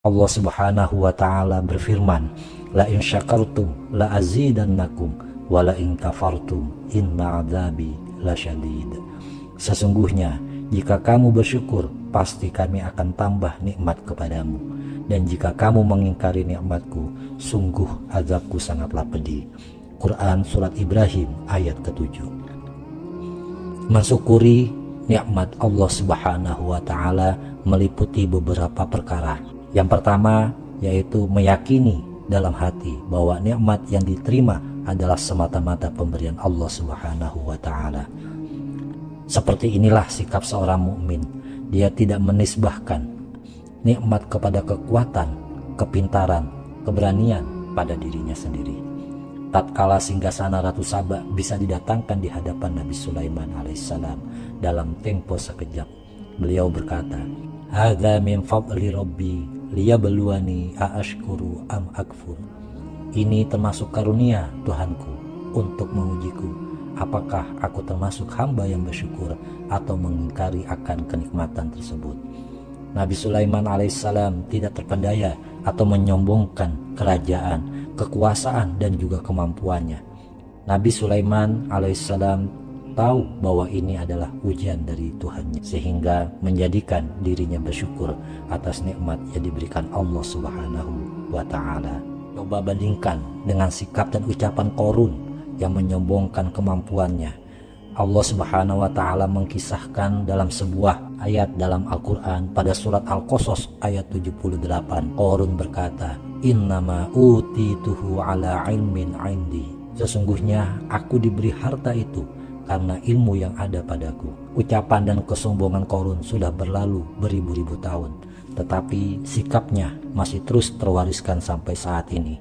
Allah Subhanahu wa taala berfirman, la in syakartum la azidannakum wa la in kafartum inna adzabi lasyadid. Sesungguhnya jika kamu bersyukur, pasti kami akan tambah nikmat kepadamu, dan jika kamu mengingkari nikmatku, sungguh azabku sangatlah pedih. Quran Surat Ibrahim ayat ke-7. Mensyukuri nikmat Allah Subhanahu wa taala meliputi beberapa perkara. Yang pertama yaitu meyakini dalam hati bahwa nikmat yang diterima adalah semata-mata pemberian Allah Subhanahu wa taala. Seperti inilah sikap seorang mukmin. Dia tidak menisbahkan nikmat kepada kekuatan, kepintaran, keberanian pada dirinya sendiri. Tatkala singgasana Ratu Saba bisa didatangkan di hadapan Nabi Sulaiman alaihissalam dalam tempo sekejap, beliau berkata, "Hadza min fadli Rabbi liyabluwani aashkuru am akfur." Ini termasuk karunia Tuhanku untuk mengujiku, apakah aku termasuk hamba yang bersyukur atau mengingkari akan kenikmatan tersebut. Nabi Sulaiman alaihissalam tidak terpedaya atau menyombongkan kerajaan, kekuasaan dan juga kemampuannya. Nabi Sulaiman alaihissalam tahu bahwa ini adalah ujian dari Tuhannya, sehingga menjadikan dirinya bersyukur atas nikmat yang diberikan Allah Subhanahu wa taala. Coba bandingkan dengan sikap dan ucapan Qarun yang menyombongkan kemampuannya. Allah Subhanahu wa taala mengkisahkan dalam sebuah ayat dalam Al-Qur'an pada surat Al-Qasas ayat 78. Qarun berkata, "Innama utituhu ala ilmin 'indi." Sesungguhnya aku diberi harta itu karena ilmu yang ada padaku. Ucapan dan kesombongan Qarun sudah berlalu beribu-ribu tahun, tetapi sikapnya masih terus terwariskan sampai saat ini.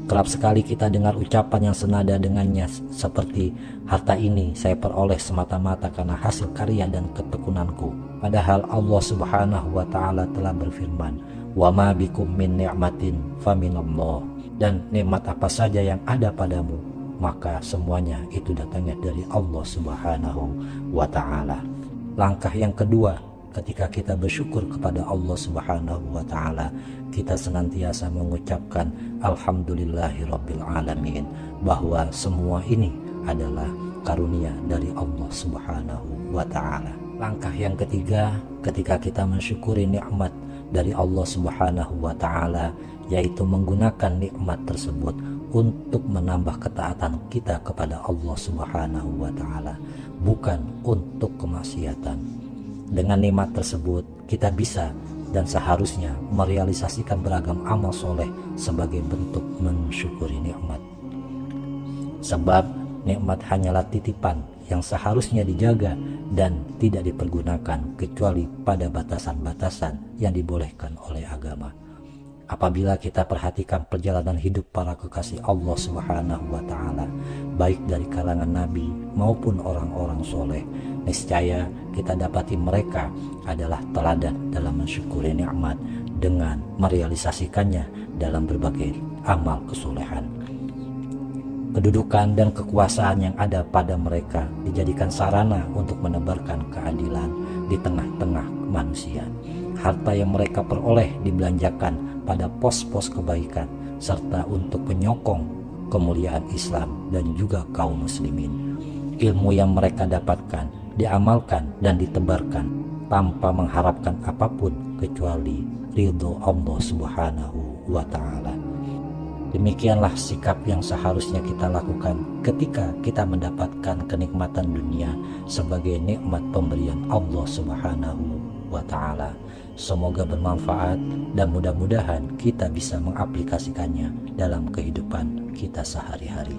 Kerap sekali kita dengar ucapan yang senada dengannya seperti, harta ini saya peroleh semata-mata karena hasil karya dan ketekunanku. Padahal Allah Subhanahu wa taala telah berfirman, "Wa ma bikum min ni'matin faminallah." Dan nikmat apa saja yang ada padamu, maka semuanya itu datangnya dari Allah Subhanahu wa taala. Langkah yang kedua, ketika kita bersyukur kepada Allah Subhanahu wa taala, kita senantiasa mengucapkan alhamdulillahirabbil alamin, bahwa semua ini adalah karunia dari Allah Subhanahu wa taala. Langkah yang ketiga, ketika kita mensyukuri nikmat dari Allah Subhanahu wa taala, yaitu menggunakan nikmat tersebut untuk menambah ketaatan kita kepada Allah Subhanahu wa taala, bukan untuk kemaksiatan. Dengan nikmat tersebut kita bisa dan seharusnya merealisasikan beragam amal soleh sebagai bentuk mensyukuri nikmat. Sebab nikmat hanyalah titipan yang seharusnya dijaga dan tidak dipergunakan kecuali pada batasan-batasan yang dibolehkan oleh agama. Apabila kita perhatikan perjalanan hidup para kekasih Allah Subhanahu wa taala, baik dari kalangan nabi maupun orang-orang soleh, niscaya kita dapati mereka adalah teladan dalam mensyukuri nikmat dengan merealisasikannya dalam berbagai amal kesolehan. Kedudukan dan kekuasaan yang ada pada mereka dijadikan sarana untuk menebarkan keadilan di tengah-tengah manusia. Harta yang mereka peroleh dibelanjakan pada pos-pos kebaikan serta untuk penyokong kemuliaan Islam dan juga kaum muslimin. Ilmu yang mereka dapatkan diamalkan dan ditebarkan tanpa mengharapkan apapun kecuali ridho Allah Subhanahu wa taala. Demikianlah sikap yang seharusnya kita lakukan ketika kita mendapatkan kenikmatan dunia sebagai nikmat pemberian Allah Subhanahu wa taala. Semoga bermanfaat dan mudah-mudahan kita bisa mengaplikasikannya dalam kehidupan kita sehari-hari.